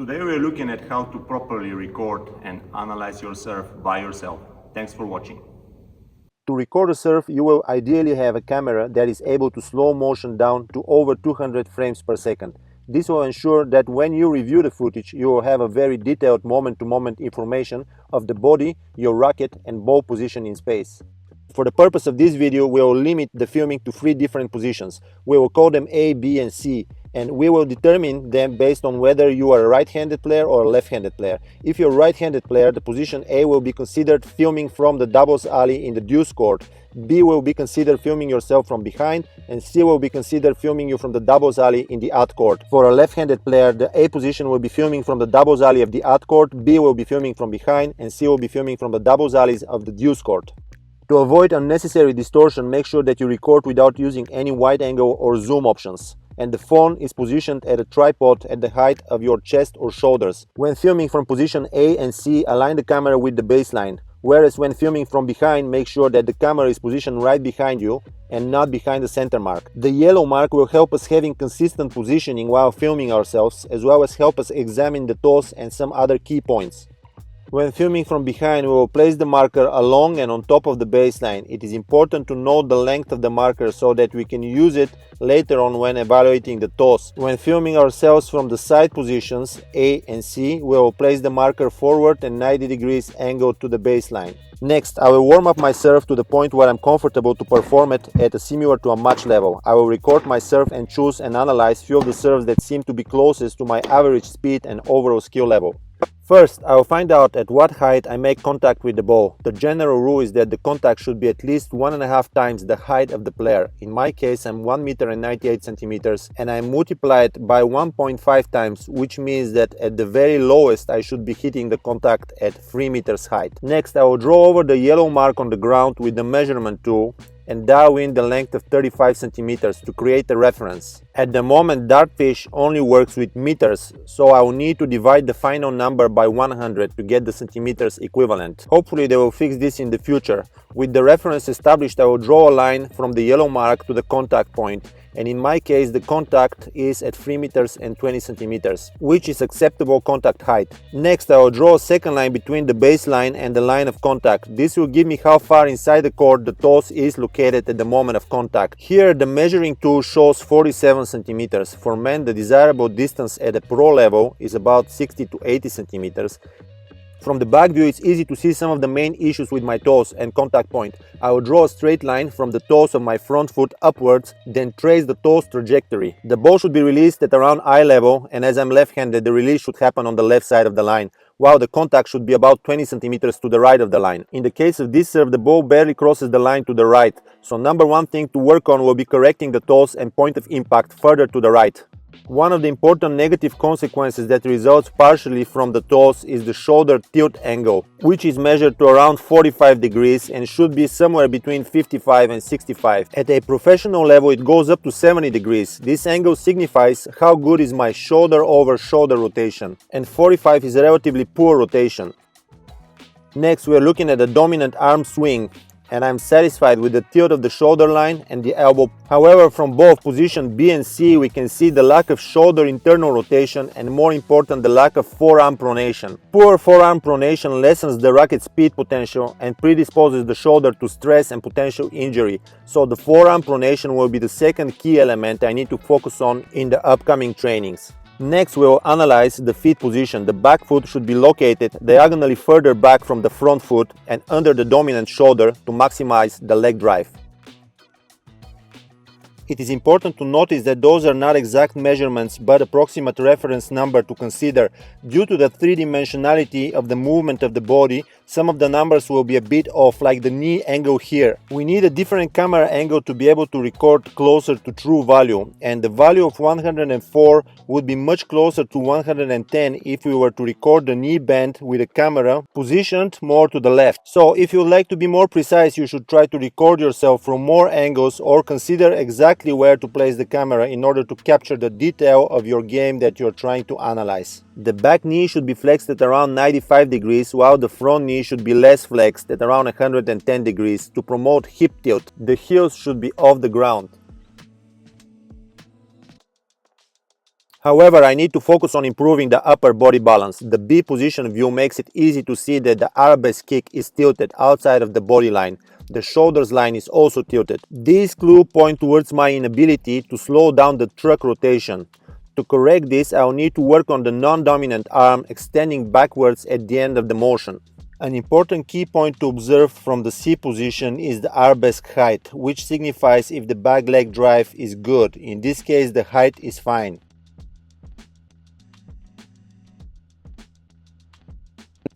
Today we're looking at how to properly record and analyze your surf by yourself. Thanks for watching. To record a surf, you will ideally have a camera that is able to slow motion down to over 200 frames per second. This will ensure that when you review the footage, you will have a very detailed moment-to-moment information of the body, your racket and ball position in space. For the purpose of this video, we will limit the filming to 3 different positions. We will call them A, B and C, and we will determine them based on whether you are a right-handed player or a left-handed player. If you're a right-handed player, the position A will be considered filming from the doubles alley in the deuce court, B will be considered filming yourself from behind, and C will be considered filming you from the doubles alley in the out court. For a left-handed player, the A position will be filming from the doubles alley of the out court, B will be filming from behind, and C will be filming from the doubles alleys of the deuce court. To avoid unnecessary distortion, make sure that you record without using any wide angle or zoom options, and the phone is positioned at a tripod at the height of your chest or shoulders. When filming from position A and C, align the camera with the baseline, whereas when filming from behind, make sure that the camera is positioned right behind you and not behind the center mark. The yellow mark will help us having consistent positioning while filming ourselves, as well as help us examine the toes and some other key points. When filming from behind, we will place the marker along and on top of the baseline. It is important to note the length of the marker so that we can use it later on when evaluating the toss. When filming ourselves from the side positions A and C, we will place the marker forward and 90 degrees angled to the baseline. Next, I will warm up my surf to the point where I'm comfortable to perform it at a similar to a match level. I will record my surf and choose and analyze few of the surfs that seem to be closest to my average speed and overall skill level. First, I will find out at what height I make contact with the ball. The general rule is that the contact should be at least 1.5 times the height of the player. In my case, I'm 1 meter and 98 centimeters, and I multiply it by 1.5 times, which means that at the very lowest I should be hitting the contact at 3 meters height. Next, I will draw over the yellow mark on the ground with the measurement tool and dial in the length of 35 centimeters to create a reference. At the moment, Dartfish only works with meters, so I will need to divide the final number by 100 to get the centimeters equivalent. Hopefully they will fix this in the future. With the reference established, I will draw a line from the yellow mark to the contact point, and in my case the contact is at 3 meters and 20 centimeters, which is acceptable contact height. Next, I will draw a second line between the baseline and the line of contact. This will give me how far inside the court the toss is located at the moment of contact. Here the measuring tool shows 47 centimeters. For men, the desirable distance at a pro level is about 60 to 80 centimeters. From the back view, it's easy to see some of the main issues with my toes and contact point. I will draw a straight line from the toes of my front foot upwards, then trace the toes trajectory. The ball should be released at around eye level, and as I'm left-handed, the release should happen on the left side of the line, while the contact should be about 20 centimeters to the right of the line. In the case of this serve, the ball barely crosses the line to the right, so number one thing to work on will be correcting the toes and point of impact further to the right. One of the important negative consequences that results partially from the toss is the shoulder tilt angle, which is measured to around 45 degrees and should be somewhere between 55 and 65. At a professional level, it goes up to 70 degrees. This angle signifies how good is my shoulder over shoulder rotation, and 45 is a relatively poor rotation. Next, we are looking at the dominant arm swing, and I'm satisfied with the tilt of the shoulder line and the elbow. However, from both position B and C, we can see the lack of shoulder internal rotation and, more important, the lack of forearm pronation. Poor forearm pronation lessens the racket speed potential and predisposes the shoulder to stress and potential injury. So the forearm pronation will be the second key element I need to focus on in the upcoming trainings. Next, we will analyze the feet position. The back foot should be located diagonally further back from the front foot and under the dominant shoulder to maximize the leg drive. It is important to notice that those are not exact measurements but approximate reference number to consider. Due to the three-dimensionality of the movement of the body, some of the numbers will be a bit off, like the knee angle here. We need a different camera angle to be able to record closer to true value, and the value of 104 would be much closer to 110 if we were to record the knee bend with a camera positioned more to the left. So if you would like to be more precise, you should try to record yourself from more angles or consider exactly where to place the camera in order to capture the detail of your game that you're trying to analyze. The back knee should be flexed at around 95 degrees, while the front knee should be less flexed at around 110 degrees to promote hip tilt. The heels should be off the ground. However, I need to focus on improving the upper body balance. The B position view makes it easy to see that the arabesque kick is tilted outside of the body line. The shoulders line is also tilted. These clues point towards my inability to slow down the truck rotation. To correct this, I will need to work on the non-dominant arm extending backwards at the end of the motion. An important key point to observe from the C position is the arabesque height, which signifies if the back leg drive is good. In this case, the height is fine.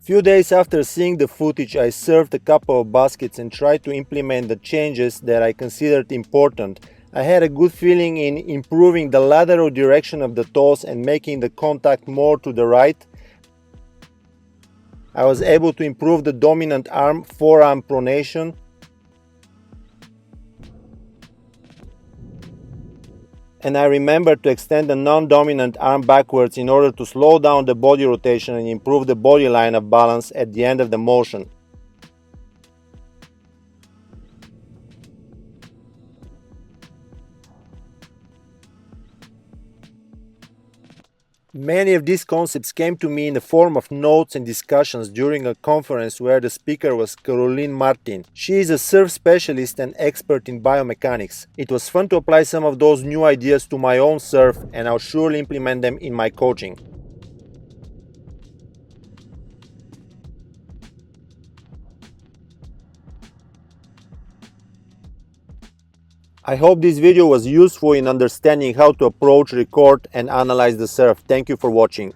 Few days after seeing the footage, I served a couple of baskets and tried to implement the changes that I considered important. I had a good feeling in improving the lateral direction of the toes and making the contact more to the right. I was able to improve the dominant arm forearm pronation. And I remembered to extend the non-dominant arm backwards in order to slow down the body rotation and improve the body line of balance at the end of the motion. Many of these concepts came to me in the form of notes and discussions during a conference where the speaker was Caroline Martin. She is a surf specialist and expert in biomechanics. It was fun to apply some of those new ideas to my own surf, and I'll surely implement them in my coaching. I hope this video was useful in understanding how to approach, record and analyze the surf. Thank you for watching.